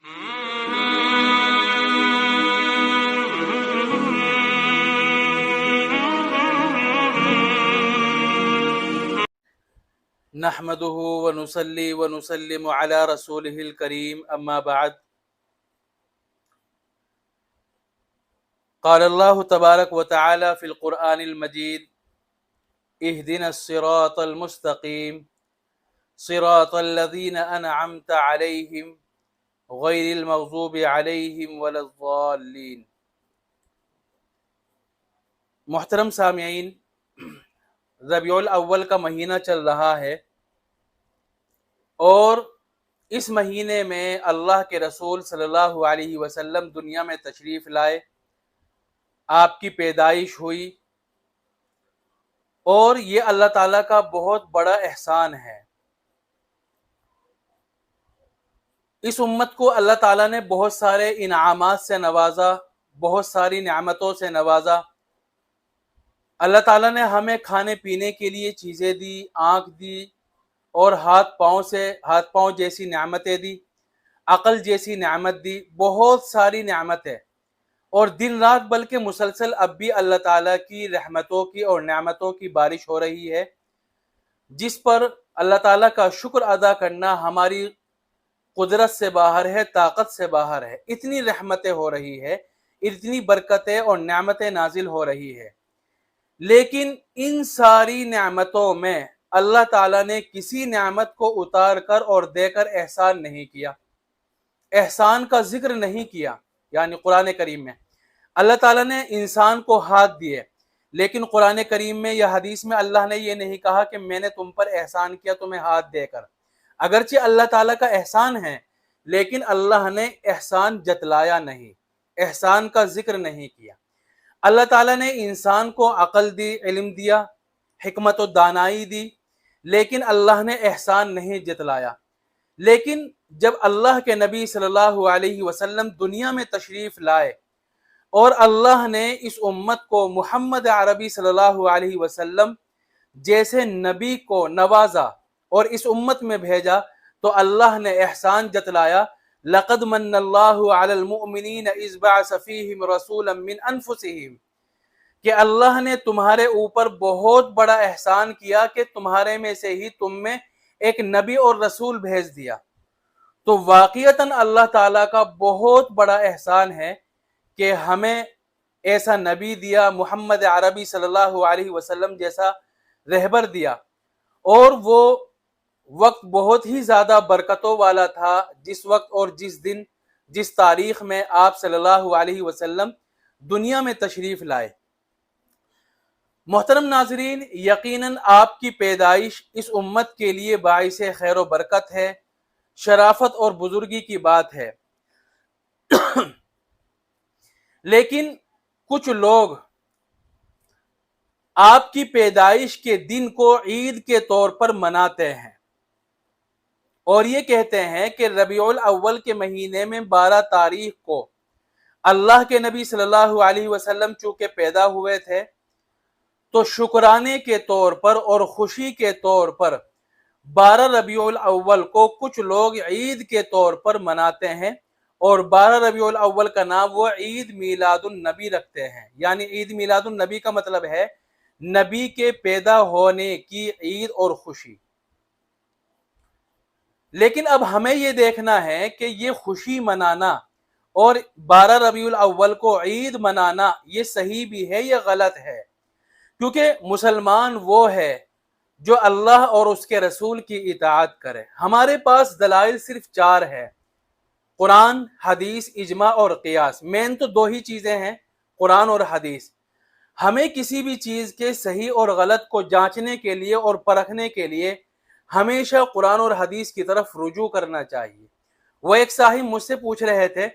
نحمده ونصلي ونسلم على رسوله الكريم اما بعد قال الله تبارك وتعالى في القرآن المجيد اهدنا الصراط المستقيم صراط الذين أنعمت عليهم غير المغضوب عليهم ولا الضالين۔ محترم سامعین، ربیع الاول کا مہینہ چل رہا ہے اور اس مہینے میں اللہ کے رسول صلی اللہ علیہ وسلم دنیا میں تشریف لائے، آپ کی پیدائش ہوئی، اور یہ اللہ تعالیٰ کا بہت بڑا احسان ہے۔ اس امت کو اللہ تعالیٰ نے بہت سارے انعامات سے نوازا، بہت ساری نعمتوں سے نوازا۔ اللہ تعالیٰ نے ہمیں کھانے پینے کے لیے چیزیں دی، آنکھ دی، اور ہاتھ پاؤں جیسی نعمتیں دی، عقل جیسی نعمت دی، بہت ساری نعمتیں، اور دن رات بلکہ مسلسل اب بھی اللہ تعالیٰ کی رحمتوں کی اور نعمتوں کی بارش ہو رہی ہے، جس پر اللہ تعالیٰ کا شکر ادا کرنا ہماری قدرت سے باہر ہے، طاقت سے باہر ہے۔ اتنی رحمتیں ہو رہی ہے، اتنی برکتیں اور نعمتیں نازل ہو رہی ہے، لیکن ان ساری نعمتوں میں اللہ تعالیٰ نے کسی نعمت کو اتار کر اور دے کر احسان نہیں کیا، احسان کا ذکر نہیں کیا۔ یعنی قرآن کریم میں اللہ تعالیٰ نے انسان کو ہاتھ دیے، لیکن قرآن کریم میں یا حدیث میں اللہ نے یہ نہیں کہا کہ میں نے تم پر احسان کیا تمہیں ہاتھ دے کر۔ اگرچہ اللہ تعالیٰ کا احسان ہے، لیکن اللہ نے احسان جتلایا نہیں، احسان کا ذکر نہیں کیا۔ اللہ تعالیٰ نے انسان کو عقل دی، علم دیا، حکمت و دانائی دی، لیکن اللہ نے احسان نہیں جتلایا۔ لیکن جب اللہ کے نبی صلی اللہ علیہ وسلم دنیا میں تشریف لائے اور اللہ نے اس امت کو محمد عربی صلی اللہ علیہ وسلم جیسے نبی کو نوازا اور اس امت میں بھیجا، تو اللہ نے احسان جتلایا۔ لَقَدْ مَنَّ اللَّهُ عَلَى الْمُؤْمِنِينَ إِذْ بَعَثَ فِيهِمْ رَسُولًا مِّنْ أَنفُسِهِمْ، کہ اللہ نے تمہارے اوپر بہت بڑا احسان کیا کہ تمہارے میں سے ہی تم میں ایک نبی اور رسول بھیج دیا۔ تو واقعتاً اللہ تعالیٰ کا بہت بڑا احسان ہے کہ ہمیں ایسا نبی دیا، محمد عربی صلی اللہ علیہ وسلم جیسا رہبر دیا، اور وہ وقت بہت ہی زیادہ برکتوں والا تھا، جس وقت اور جس دن جس تاریخ میں آپ صلی اللہ علیہ وسلم دنیا میں تشریف لائے۔ محترم ناظرین، یقیناً آپ کی پیدائش اس امت کے لیے باعث خیر و برکت ہے، شرافت اور بزرگی کی بات ہے، لیکن کچھ لوگ آپ کی پیدائش کے دن کو عید کے طور پر مناتے ہیں اور یہ کہتے ہیں کہ ربیع الاول کے مہینے میں 12 تاریخ کو اللہ کے نبی صلی اللہ علیہ وسلم چونکہ پیدا ہوئے تھے، تو شکرانے کے طور پر اور خوشی کے طور پر 12 ربیع الاول کو کچھ لوگ عید کے طور پر مناتے ہیں، اور 12 ربیع الاول کا نام وہ عید میلاد النبی رکھتے ہیں۔ یعنی عید میلاد النبی کا مطلب ہے نبی کے پیدا ہونے کی عید اور خوشی۔ لیکن اب ہمیں یہ دیکھنا ہے کہ یہ خوشی منانا اور 12 ربیع الاول کو عید منانا یہ صحیح بھی ہے یا غلط ہے، کیونکہ مسلمان وہ ہے جو اللہ اور اس کے رسول کی اطاعت کرے۔ ہمارے پاس دلائل صرف 4 ہے: قرآن، حدیث، اجماع اور قیاس۔ مین تو 2 ہی چیزیں ہیں، قرآن اور حدیث۔ ہمیں کسی بھی چیز کے صحیح اور غلط کو جانچنے کے لیے اور پرکھنے کے لیے ہمیشہ قرآن اور حدیث کی طرف رجوع کرنا چاہیے۔ وہ ایک صاحب مجھ سے پوچھ رہے تھے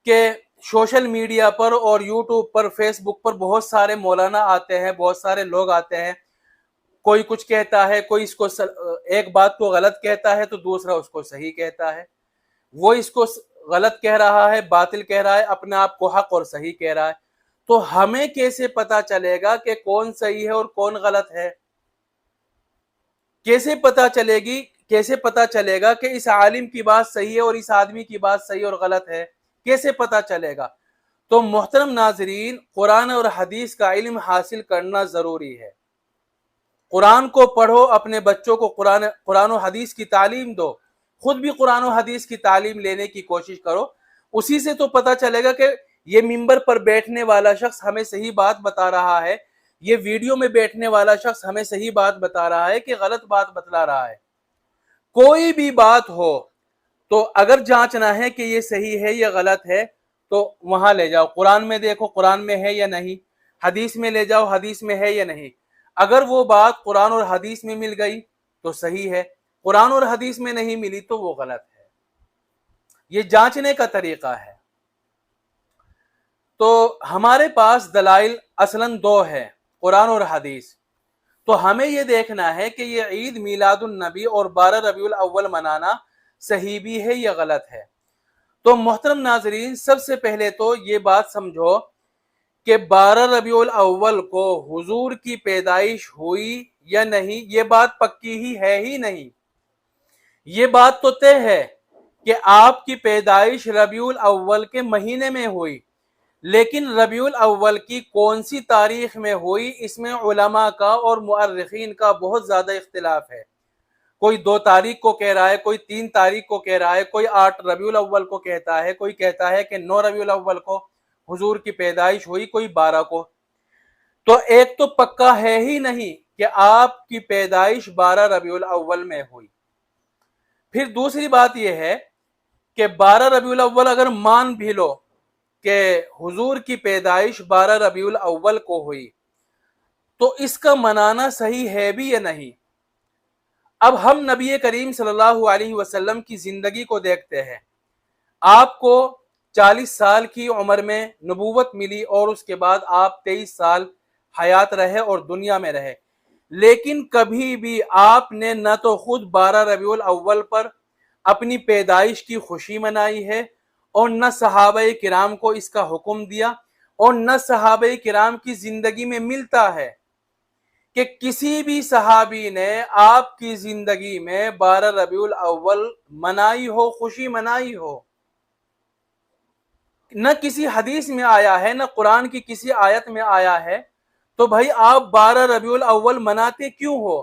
کہ سوشل میڈیا پر اور یوٹیوب پر، فیس بک پر بہت سارے مولانا آتے ہیں، بہت سارے لوگ آتے ہیں، کوئی کچھ کہتا ہے، کوئی اس کو ایک بات کو غلط کہتا ہے تو دوسرا اس کو صحیح کہتا ہے، وہ اس کو غلط کہہ رہا ہے، باطل کہہ رہا ہے، اپنے آپ کو حق اور صحیح کہہ رہا ہے۔ تو ہمیں کیسے پتا چلے گا کہ کون صحیح ہے اور کون غلط ہے؟ کیسے پتا چلے گی کیسے پتا چلے گا کہ اس عالم کی بات صحیح ہے اور اس آدمی کی بات صحیح اور غلط ہے؟ کیسے پتا چلے گا؟ تو محترم ناظرین، قرآن اور حدیث کا علم حاصل کرنا ضروری ہے۔ قرآن کو پڑھو، اپنے بچوں کو قرآن و حدیث کی تعلیم دو، خود بھی قرآن و حدیث کی تعلیم لینے کی کوشش کرو۔ اسی سے تو پتا چلے گا کہ یہ ممبر پر بیٹھنے والا شخص ہمیں صحیح بات بتا رہا ہے، یہ ویڈیو میں بیٹھنے والا شخص ہمیں صحیح بات بتا رہا ہے کہ غلط بات بتلا رہا ہے۔ کوئی بھی بات ہو تو اگر جانچنا ہے کہ یہ صحیح ہے یا غلط ہے تو وہاں لے جاؤ، قرآن میں دیکھو قرآن میں ہے یا نہیں، حدیث میں لے جاؤ حدیث میں ہے یا نہیں۔ اگر وہ بات قرآن اور حدیث میں مل گئی تو صحیح ہے، قرآن اور حدیث میں نہیں ملی تو وہ غلط ہے۔ یہ جانچنے کا طریقہ ہے۔ تو ہمارے پاس دلائل اصلاً دو ہے، قرآن اور حدیث۔ تو ہمیں یہ دیکھنا ہے کہ یہ عید میلاد النبی اور 12 ربیع الاول منانا صحیح بھی ہے یا غلط ہے۔ تو محترم ناظرین، سب سے پہلے تو یہ بات سمجھو کہ 12 ربیع الاول کو حضور کی پیدائش ہوئی یا نہیں، یہ بات پکی ہی ہے ہی نہیں۔ یہ بات تو طے ہے کہ آپ کی پیدائش ربیع الاول کے مہینے میں ہوئی، لیکن ربیع الاول کی کون سی تاریخ میں ہوئی، اس میں علماء کا اور مؤرخین کا بہت زیادہ اختلاف ہے۔ کوئی 2 تاریخ کو کہہ رہا ہے، کوئی 3 تاریخ کو کہہ رہا ہے، کوئی 8 ربیع الاول کو کہتا ہے، کوئی کہتا ہے کہ 9 ربیع الاول کو حضور کی پیدائش ہوئی، کوئی 12 کو۔ تو ایک تو پکا ہے ہی نہیں کہ آپ کی پیدائش 12 ربیع الاول میں ہوئی۔ پھر دوسری بات یہ ہے کہ 12 ربیع الاول اگر مان بھی لو کہ حضور کی پیدائش 12 ربیع الاول کو ہوئی تو اس کا منانا صحیح ہے بھی یا نہیں؟ اب ہم نبی کریم صلی اللہ علیہ وسلم کی زندگی کو دیکھتے ہیں۔ آپ کو 40 سال کی عمر میں نبوت ملی اور اس کے بعد آپ 23 سال حیات رہے اور دنیا میں رہے، لیکن کبھی بھی آپ نے نہ تو خود 12 ربیع الاول پر اپنی پیدائش کی خوشی منائی ہے اور نہ صحابہ کرام کو اس کا حکم دیا، اور نہ صحابہ کرام کی زندگی میں ملتا ہے کہ کسی بھی صحابی نے آپ کی زندگی میں 12 ربیع الاول منائی ہو، خوشی منائی ہو۔ نہ کسی حدیث میں آیا ہے، نہ قرآن کی کسی آیت میں آیا ہے۔ تو بھائی آپ 12 ربیع الاول مناتے کیوں ہو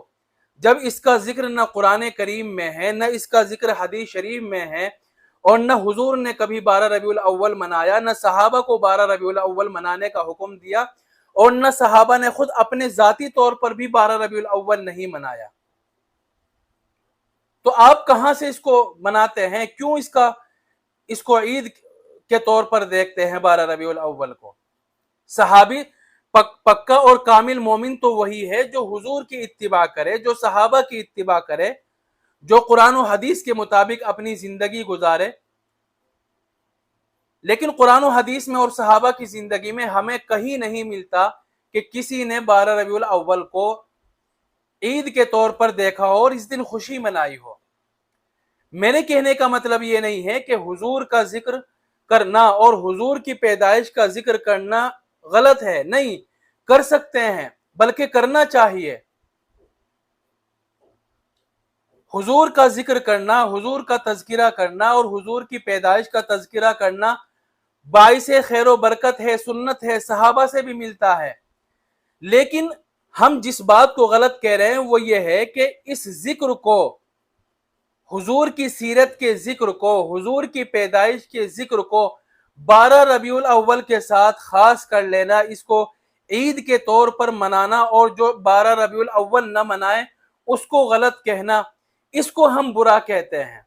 جب اس کا ذکر نہ قرآن کریم میں ہے، نہ اس کا ذکر حدیث شریف میں ہے، اور نہ حضور نے کبھی 12 ربیع الاول منایا، نہ صحابہ کو 12 ربیع الاول منانے کا حکم دیا، اور نہ صحابہ نے خود اپنے ذاتی طور پر بھی 12 ربیع الاول نہیں منایا۔ تو آپ کہاں سے اس کو مناتے ہیں؟ کیوں اس کو عید کے طور پر دیکھتے ہیں 12 ربیع الاول کو؟ صحابی پکا اور کامل مومن تو وہی ہے جو حضور کی اتباع کرے، جو صحابہ کی اتباع کرے، جو قرآن و حدیث کے مطابق اپنی زندگی گزارے۔ لیکن قرآن و حدیث میں اور صحابہ کی زندگی میں ہمیں کہیں نہیں ملتا کہ کسی نے 12 ربیع الاول کو عید کے طور پر دیکھا ہو اور اس دن خوشی منائی ہو۔ میرے کہنے کا مطلب یہ نہیں ہے کہ حضور کا ذکر کرنا اور حضور کی پیدائش کا ذکر کرنا غلط ہے، نہیں، کر سکتے ہیں، بلکہ کرنا چاہیے۔ حضور کا ذکر کرنا، حضور کا تذکرہ کرنا اور حضور کی پیدائش کا تذکرہ کرنا باعث خیر و برکت ہے، سنت ہے، صحابہ سے بھی ملتا ہے۔ لیکن ہم جس بات کو غلط کہہ رہے ہیں وہ یہ ہے کہ اس ذکر کو، حضور کی سیرت کے ذکر کو، حضور کی پیدائش کے ذکر کو 12 ربیع الاول کے ساتھ خاص کر لینا، اس کو عید کے طور پر منانا، اور جو 12 ربیع الاول نہ منائے اس کو غلط کہنا، اس کو ہم برا کہتے ہیں۔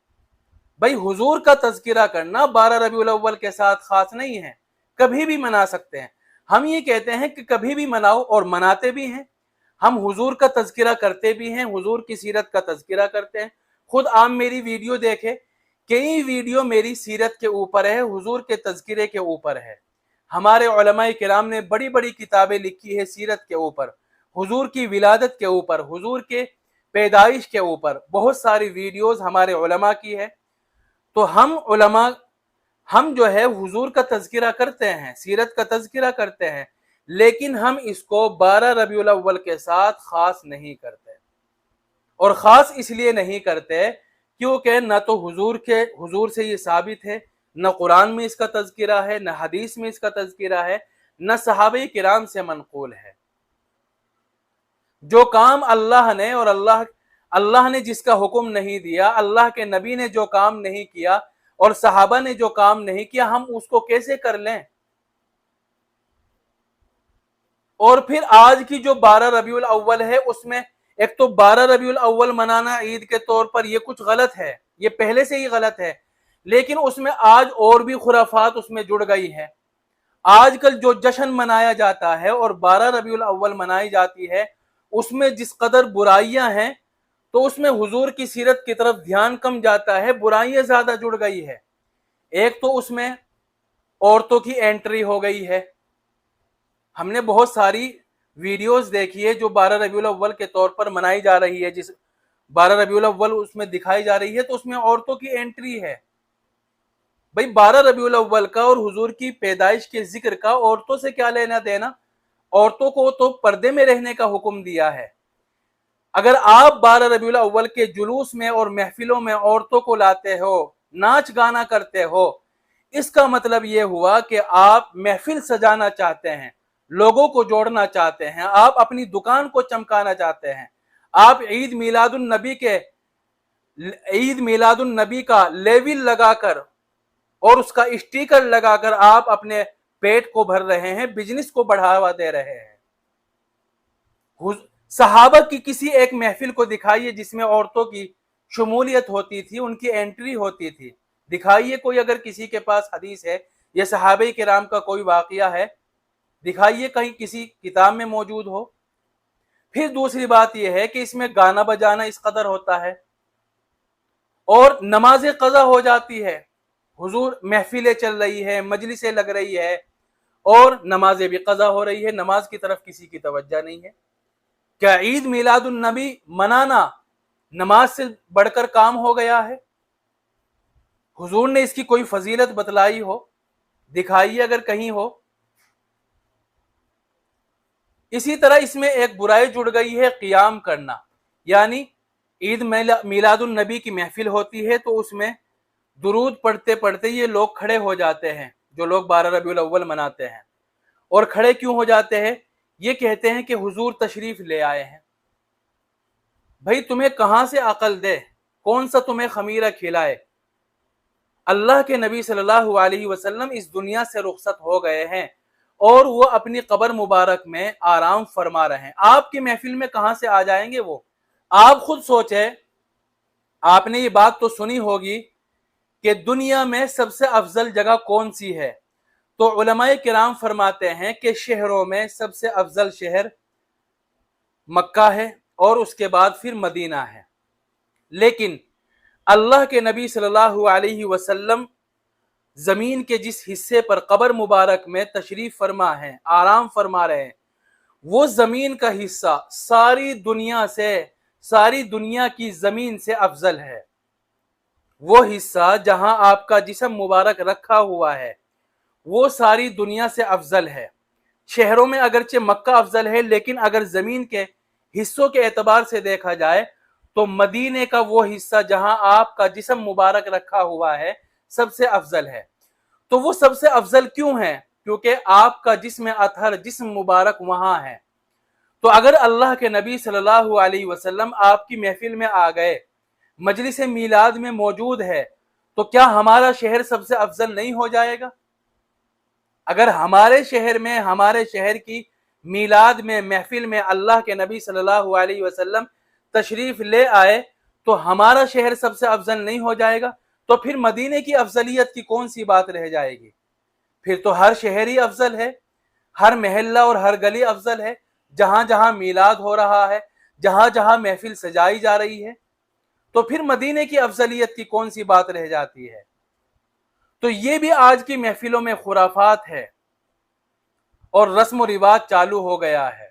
بھائی حضور کا تذکرہ کرنا 12 ربیع الاول کے ساتھ خاص نہیں ہے، کبھی بھی منا سکتے ہیں۔ ہم یہ کہتے ہیں کہ کبھی بھی مناؤ، اور مناتے بھی ہیں۔ ہم حضور کا تذکرہ کرتے بھی ہیں، حضور کی سیرت کا تذکرہ کرتے ہیں۔ خود آپ میری ویڈیو دیکھیں، کئی ویڈیو میری سیرت کے اوپر ہے، حضور کے تذکرے کے اوپر ہے۔ ہمارے علماء کرام نے بڑی بڑی کتابیں لکھی ہے سیرت کے اوپر، حضور کی ولادت کے اوپر، حضور کے پیدائش کے اوپر بہت ساری ویڈیوز ہمارے علماء کی ہے۔ تو ہم جو ہے حضور کا تذکرہ کرتے ہیں، سیرت کا تذکرہ کرتے ہیں، لیکن ہم اس کو 12 ربیع الاول کے ساتھ خاص نہیں کرتے۔ اور خاص اس لیے نہیں کرتے کیونکہ نہ تو حضور سے یہ ثابت ہے، نہ قرآن میں اس کا تذکرہ ہے، نہ حدیث میں اس کا تذکرہ ہے، نہ صحابہ کرام سے منقول ہے۔ جو کام اللہ نے اور اللہ نے جس کا حکم نہیں دیا، اللہ کے نبی نے جو کام نہیں کیا اور صحابہ نے جو کام نہیں کیا، ہم اس کو کیسے کر لیں؟ اور پھر آج کی جو 12 ربیع الاول ہے، اس میں ایک تو 12 ربیع الاول منانا عید کے طور پر یہ کچھ غلط ہے، یہ پہلے سے ہی غلط ہے، لیکن اس میں آج اور بھی خرافات اس میں جڑ گئی ہے۔ آج کل جو جشن منایا جاتا ہے اور 12 ربیع الاول منائی جاتی ہے، اس میں جس قدر برائیاں ہیں تو اس میں حضور کی سیرت کی طرف دھیان کم جاتا ہے، برائیاں زیادہ جڑ گئی ہے۔ ایک تو اس میں عورتوں کی انٹری ہو گئی ہے، ہم نے بہت ساری ویڈیوز دیکھی ہے جو 12 ربیع الاول کے طور پر منائی جا رہی ہے، جس 12 ربیع الاول اس میں دکھائی جا رہی ہے تو اس میں عورتوں کی انٹری ہے۔ بھئی 12 ربیع الاول کا اور حضور کی پیدائش کے ذکر کا عورتوں سے کیا لینا دینا؟ عورتوں کو تو پردے میں رہنے کا حکم دیا ہے۔ اگر آپ 12 ربیع الاول کے جلوس میں اور محفلوں میں عورتوں کو لاتے ہو، ناچ گانا کرتے ہو، اس کا مطلب یہ ہوا کہ آپ محفل سجانا چاہتے ہیں، لوگوں کو جوڑنا چاہتے ہیں، آپ اپنی دکان کو چمکانا چاہتے ہیں، آپ عید میلاد النبی کا لیبل لگا کر اور اس کا اسٹیکر لگا کر آپ اپنے پیٹ کو بھر رہے ہیں، بزنس کو بڑھاوا دے رہے ہیں۔ صحابہ کی کسی ایک محفل کو دکھائیے جس میں عورتوں کی شمولیت ہوتی تھی، ان کی انٹری ہوتی تھی، دکھائیے کوئی اگر کسی کے پاس حدیث ہے یا صحابہ کرام کا کوئی واقعہ ہے، دکھائیے کہیں کسی کتاب میں موجود ہو۔ پھر دوسری بات یہ ہے کہ اس میں گانا بجانا اس قدر ہوتا ہے اور نماز قضا ہو جاتی ہے، حضور محفلیں چل رہی ہے، مجلسیں لگ رہی ہے اور نمازیں بھی قضا ہو رہی ہے، نماز کی طرف کسی کی توجہ نہیں ہے۔ کیا عید میلاد النبی منانا نماز سے بڑھ کر کام ہو گیا ہے؟ حضور نے اس کی کوئی فضیلت بتلائی ہو؟ دکھائیے اگر کہیں ہو۔ اسی طرح اس میں ایک برائی جڑ گئی ہے، قیام کرنا، یعنی عید میلاد النبی کی محفل ہوتی ہے تو اس میں درود پڑھتے پڑھتے یہ لوگ کھڑے ہو جاتے ہیں، جو لوگ 12 ربیع الاول مناتے ہیں، اور کھڑے کیوں ہو جاتے ہیں؟ یہ کہتے ہیں کہ حضور تشریف لے آئے ہیں۔ بھئی تمہیں کہاں سے عقل دے، کون سا تمہیں خمیرہ کھلائے؟ اللہ کے نبی صلی اللہ علیہ وسلم اس دنیا سے رخصت ہو گئے ہیں اور وہ اپنی قبر مبارک میں آرام فرما رہے ہیں، آپ کی محفل میں کہاں سے آ جائیں گے وہ؟ آپ خود سوچیں، آپ نے یہ بات تو سنی ہوگی کہ دنیا میں سب سے افضل جگہ کون سی ہے؟ تو علماء کرام فرماتے ہیں کہ شہروں میں سب سے افضل شہر مکہ ہے اور اس کے بعد پھر مدینہ ہے، لیکن اللہ کے نبی صلی اللہ علیہ وسلم زمین کے جس حصے پر قبر مبارک میں تشریف فرما ہے، آرام فرما رہے ہیں، وہ زمین کا حصہ ساری دنیا کی زمین سے افضل ہے۔ وہ حصہ جہاں آپ کا جسم مبارک رکھا ہوا ہے وہ ساری دنیا سے افضل ہے۔ شہروں میں اگرچہ مکہ افضل ہے، لیکن اگر زمین کے حصوں کے اعتبار سے دیکھا جائے تو مدینے کا وہ حصہ جہاں آپ کا جسم مبارک رکھا ہوا ہے سب سے افضل ہے۔ تو وہ سب سے افضل کیوں ہے؟ کیونکہ آپ کا جسم اطہر، جسم مبارک وہاں ہے۔ تو اگر اللہ کے نبی صلی اللہ علیہ وسلم آپ کی محفل میں آ گئے، مجلس میلاد میں موجود ہے، تو کیا ہمارا شہر سب سے افضل نہیں ہو جائے گا؟ اگر ہمارے شہر کی میلاد میں محفل میں اللہ کے نبی صلی اللہ علیہ وسلم تشریف لے آئے تو ہمارا شہر سب سے افضل نہیں ہو جائے گا؟ تو پھر مدینے کی افضلیت کی کون سی بات رہ جائے گی؟ پھر تو ہر شہر ہی افضل ہے، ہر محلہ اور ہر گلی افضل ہے، جہاں جہاں میلاد ہو رہا ہے، جہاں جہاں محفل سجائی جا رہی ہے، تو پھر مدینے کی افضلیت کی کون سی بات رہ جاتی ہے؟ تو یہ بھی آج کی محفلوں میں خرافات ہے اور رسم و رواج چالو ہو گیا ہے۔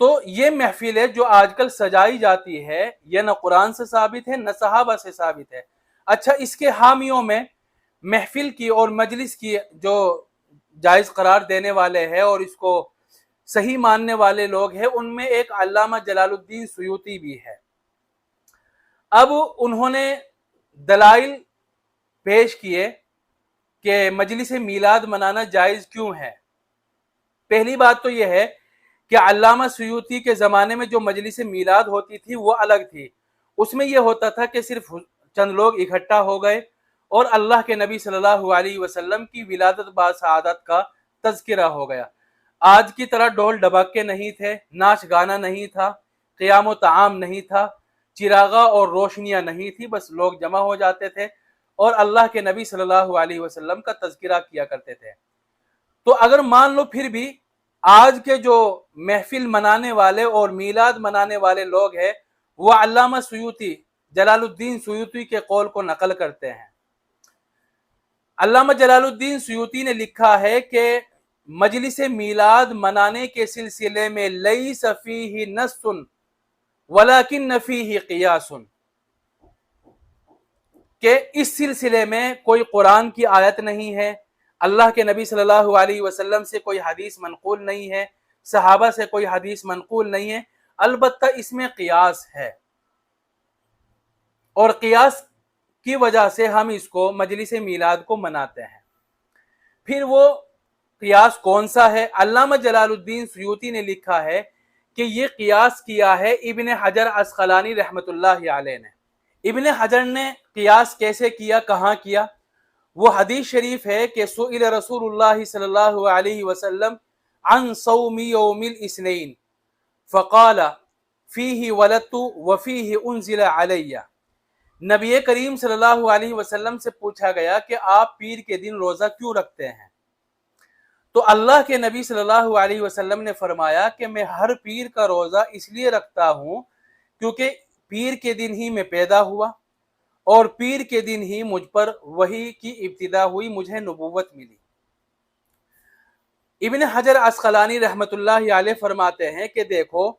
تو یہ محفلیں جو آج کل سجائی جاتی ہے یہ نہ قرآن سے ثابت ہے نہ صحابہ سے ثابت ہے۔ اچھا، اس کے حامیوں میں محفل کی اور مجلس کی جو جائز قرار دینے والے ہیں اور اس کو صحیح ماننے والے لوگ ہیں، ان میں ایک علامہ جلال الدین سیوطی بھی ہے۔ اب انہوں نے دلائل پیش کیے کہ مجلس میلاد منانا جائز کیوں ہے۔ پہلی بات تو یہ ہے کہ علامہ سیوطی کے زمانے میں جو مجلس میلاد ہوتی تھی وہ الگ تھی۔ اس میں یہ ہوتا تھا کہ صرف چند لوگ اکٹھا ہو گئے اور اللہ کے نبی صلی اللہ علیہ وسلم کی ولادت باسعادت کا تذکرہ ہو گیا۔ آج کی طرح ڈھول ڈبکے نہیں تھے، ناچ گانا نہیں تھا، قیام و طعام نہیں تھا، چراغاں اور روشنیاں نہیں تھی، بس لوگ جمع ہو جاتے تھے اور اللہ کے نبی صلی اللہ علیہ وسلم کا تذکرہ کیا کرتے تھے۔ تو اگر مان لو پھر بھی آج کے جو محفل منانے والے اور میلاد منانے والے لوگ ہیں وہ علامہ سیوطی جلال الدین سیوطی کے قول کو نقل کرتے ہیں۔ علامہ جلال الدین سیوطی نے لکھا ہے کہ مجلس میلاد منانے کے سلسلے میں لیس فیہ نص ولکن فیہ قیاس، کہ اس سلسلے میں کوئی قرآن کی آیت نہیں ہے، اللہ کے نبی صلی اللہ علیہ وسلم سے کوئی حدیث منقول نہیں ہے، صحابہ سے کوئی حدیث منقول نہیں ہے، البتہ اس میں قیاس ہے، اور قیاس کی وجہ سے ہم اس کو مجلس میلاد کو مناتے ہیں۔ پھر وہ قیاس کون سا ہے؟ علامہ جلال الدین سیوطی نے لکھا ہے کہ یہ قیاس کیا ہے ابن حجر عسقلانی رحمۃ اللہ علیہ نے۔ ابن حجر نے قیاس کیسے کیا، کہاں کیا؟ وہ حدیث شریف ہے کہ سئل رسول اللہ صلی اللہ علیہ وسلم عن صوم یوم الاثنین فقال فیہ ولدت وفیہ انزل علی۔ نبی کریم صلی اللہ علیہ وسلم سے پوچھا گیا کہ آپ پیر کے دن روزہ کیوں رکھتے ہیں؟ تو اللہ کے نبی صلی اللہ علیہ وسلم نے فرمایا کہ میں ہر پیر کا روزہ اس لیے رکھتا ہوں کیونکہ پیر کے دن ہی میں پیدا ہوا اور پیر کے دن ہی مجھ پر وحی کی ابتدا ہوئی، مجھے نبوت ملی۔ ابن حجر عسقلانی رحمۃ اللہ علیہ فرماتے ہیں کہ دیکھو،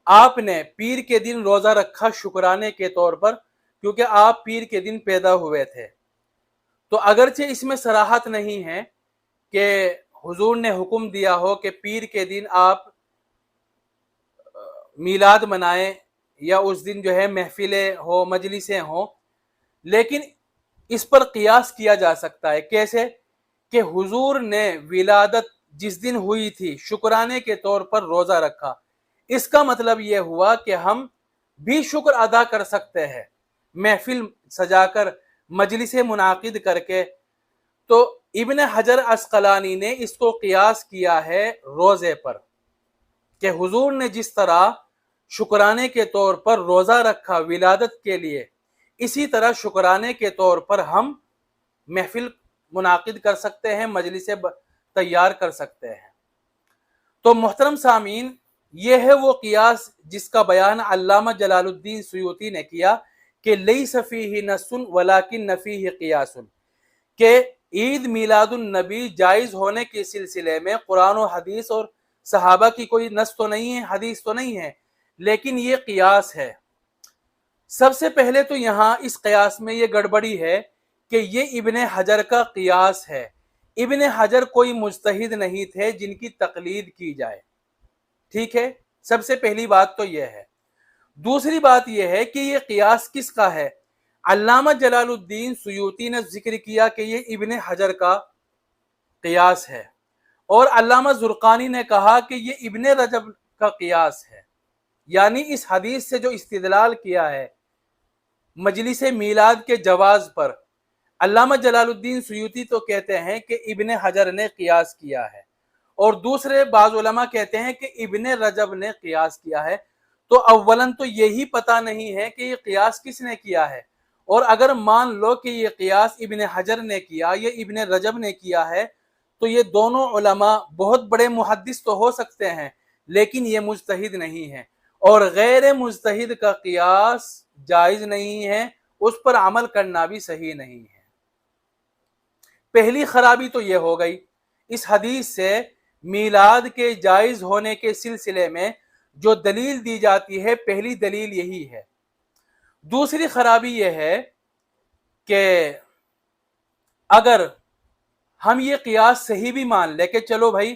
آپ نے پیر کے دن روزہ رکھا شکرانے کے طور پر کیونکہ آپ پیر کے دن پیدا ہوئے تھے، تو اگرچہ اس میں صراحت نہیں ہے کہ حضور نے حکم دیا ہو کہ پیر کے دن آپ میلاد منائیں یا اس دن جو ہے محفلیں ہو، مجلسیں ہوں، لیکن اس پر قیاس کیا جا سکتا ہے۔ کیسے؟ کہ حضور نے ولادت جس دن ہوئی تھی شکرانے کے طور پر روزہ رکھا، اس کا مطلب یہ ہوا کہ ہم بھی شکر ادا کر سکتے ہیں محفل سجا کر، مجلسیں منعقد کر کے۔ تو ابن حجر عسقلانی نے اس کو قیاس کیا ہے روزے پر، کہ حضور نے جس طرح شکرانے کے طور پر روزہ رکھا ولادت کے لیے، اسی طرح شکرانے کے طور پر ہم محفل منعقد کر سکتے ہیں، مجلسیں تیار کر سکتے ہیں۔ تو محترم سامعین، یہ ہے وہ قیاس جس کا بیان علامہ جلال الدین سیوطی نے کیا کہ لیس فیہ نص ولکن فیہ قیاس، کہ عید میلاد النبی جائز ہونے کے سلسلے میں قرآن و حدیث اور صحابہ کی کوئی نص تو نہیں ہے، حدیث تو نہیں ہے، لیکن یہ قیاس ہے۔ سب سے پہلے تو یہاں اس قیاس میں یہ گڑبڑی ہے کہ یہ ابن حجر کا قیاس ہے۔ ابن حجر کوئی مجتہد نہیں تھے جن کی تقلید کی جائے، ٹھیک ہے؟ سب سے پہلی بات تو یہ ہے۔ دوسری بات یہ ہے کہ یہ قیاس کس کا ہے؟ علامہ جلال الدین سیوطی نے ذکر کیا کہ یہ ابن حجر کا قیاس ہے، اور علامہ زرقانی نے کہا کہ یہ ابن رجب کا قیاس ہے۔ یعنی اس حدیث سے جو استدلال کیا ہے مجلس میلاد کے جواز پر، علامہ جلال الدین سیوطی تو کہتے ہیں کہ ابن حجر نے قیاس کیا ہے، اور دوسرے بعض علماء کہتے ہیں کہ ابن رجب نے قیاس کیا ہے۔ تو اولاً تو یہی پتہ نہیں ہے کہ یہ قیاس کس نے کیا ہے، اور اگر مان لو کہ یہ قیاس ابن حجر نے کیا یا ابن رجب نے کیا ہے تو یہ دونوں علماء بہت بڑے محدث تو ہو سکتے ہیں لیکن یہ مجتہد نہیں ہے، اور غیر مجتہد کا قیاس جائز نہیں ہے، اس پر عمل کرنا بھی صحیح نہیں ہے۔ پہلی خرابی تو یہ ہو گئی اس حدیث سے، میلاد کے جائز ہونے کے سلسلے میں جو دلیل دی جاتی ہے پہلی دلیل یہی ہے۔ دوسری خرابی یہ ہے کہ اگر ہم یہ قیاس صحیح بھی مان لیں کہ چلو بھائی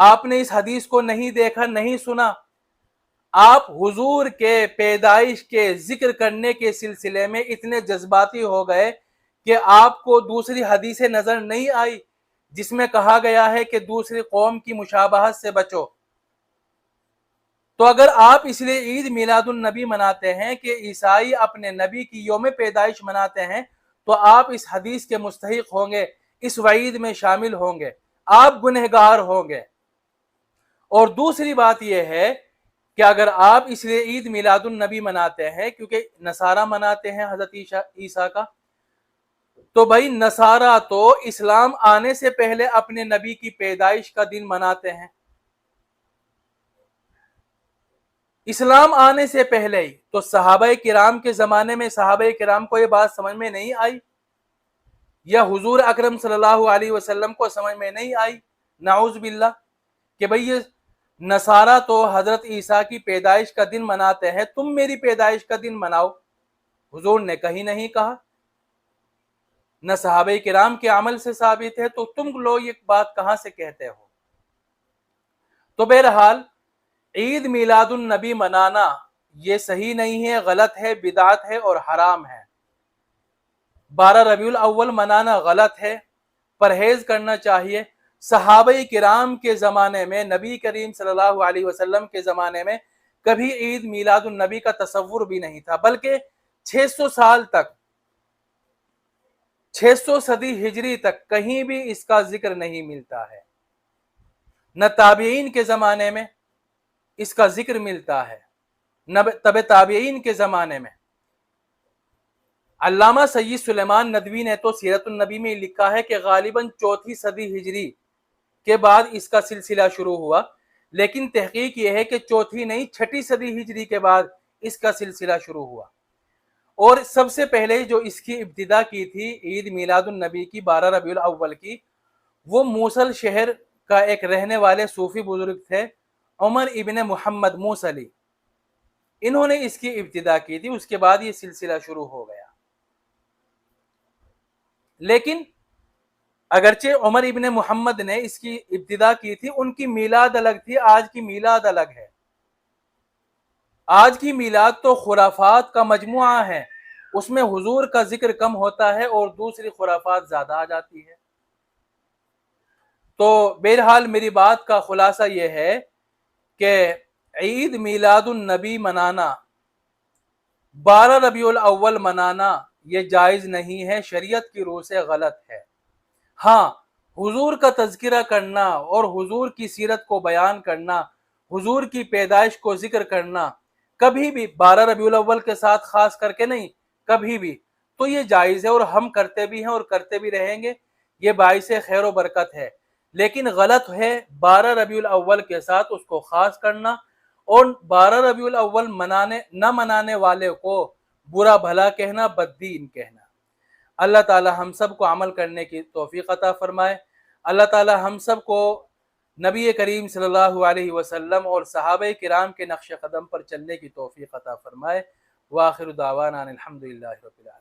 آپ نے اس حدیث کو نہیں دیکھا، نہیں سنا، آپ حضور کے پیدائش کے ذکر کرنے کے سلسلے میں اتنے جذباتی ہو گئے کہ آپ کو دوسری حدیثیں نظر نہیں آئی جس میں کہا گیا ہے کہ دوسری قوم کی مشابہت سے بچو. تو اگر آپ اس لیے عید میلاد النبی مناتے ہیں کہ عیسائی اپنے نبی کی یوم پیدائش مناتے ہیں تو آپ اس حدیث کے مستحق ہوں گے، اس وعید میں شامل ہوں گے، آپ گنہگار ہوں گے. اور دوسری بات یہ ہے کہ اگر آپ اس لیے عید میلاد النبی مناتے ہیں کیونکہ نصارہ مناتے ہیں حضرت عیسیٰ کا، تو بھائی نصارہ تو اسلام آنے سے پہلے اپنے نبی کی پیدائش کا دن مناتے ہیں، اسلام آنے سے پہلے ہی. تو صحابہ کرام کے زمانے میں صحابہ کرام کو یہ بات سمجھ میں نہیں آئی، یا حضور اکرم صلی اللہ علیہ وسلم کو سمجھ میں نہیں آئی نعوذ باللہ کہ بھئی یہ نصارہ تو حضرت عیسیٰ کی پیدائش کا دن مناتے ہیں، تم میری پیدائش کا دن مناؤ. حضور نے کہیں نہیں کہا، نہ صحابہ کرام کے عمل سے ثابت ہے، تو تم لوگ یہ بات کہاں سے کہتے ہو؟ تو بہرحال عید میلاد النبی منانا یہ صحیح نہیں ہے، غلط ہے، بدعت ہے اور حرام ہے. 12 ربیع الاول منانا غلط ہے، پرہیز کرنا چاہیے. صحابہ کرام کے زمانے میں، نبی کریم صلی اللہ علیہ وسلم کے زمانے میں کبھی عید میلاد النبی کا تصور بھی نہیں تھا، بلکہ 600 سال تک، 600 صدی ہجری تک کہیں بھی اس کا ذکر نہیں ملتا ہے. نہ تابعین کے زمانے میں اس کا ذکر ملتا ہے، نہ تبع تابعین کے زمانے میں. علامہ سید سلیمان ندوی نے تو سیرت النبی میں لکھا ہے کہ غالباً 4 صدی ہجری کے بعد اس کا سلسلہ شروع ہوا، لیکن تحقیق یہ ہے کہ 4 نہیں 6 صدی ہجری کے بعد اس کا سلسلہ شروع ہوا. اور سب سے پہلے جو اس کی ابتدا کی تھی عید میلاد النبی کی 12 ربیع الاول کی، وہ موصل شہر کا ایک رہنے والے صوفی بزرگ تھے عمر ابن محمد موصلی، انہوں نے اس کی ابتدا کی تھی. اس کے بعد یہ سلسلہ شروع ہو گیا. لیکن اگرچہ عمر ابن محمد نے اس کی ابتدا کی تھی، ان کی میلاد الگ تھی، آج کی میلاد الگ ہے. آج کی میلاد تو خرافات کا مجموعہ ہے، اس میں حضور کا ذکر کم ہوتا ہے اور دوسری خرافات زیادہ آ جاتی ہے. تو بہرحال میری بات کا خلاصہ یہ ہے کہ عید میلاد النبی منانا، 12 ربیع الاول منانا یہ جائز نہیں ہے، شریعت کی روح سے غلط ہے. ہاں، حضور کا تذکرہ کرنا اور حضور کی سیرت کو بیان کرنا، حضور کی پیدائش کو ذکر کرنا، کبھی بھی 12 ربیع الاول کے ساتھ خاص کر کے نہیں، کبھی بھی تو یہ جائز ہے، اور ہم کرتے بھی ہیں اور کرتے بھی رہیں گے. یہ باعث خیر و برکت ہے. لیکن غلط ہے 12 ربیع الاول کے ساتھ اس کو خاص کرنا، اور 12 ربیع الاول نہ منانے والے کو برا بھلا کہنا، بددین کہنا. اللہ تعالی ہم سب کو عمل کرنے کی توفیق عطا فرمائے. اللہ تعالی ہم سب کو نبی کریم صلی اللہ علیہ وسلم اور صحابہ کرام کے نقش قدم پر چلنے کی توفیق عطا فرمائے. وآخر دعوانا الحمدللہ رب العالمین.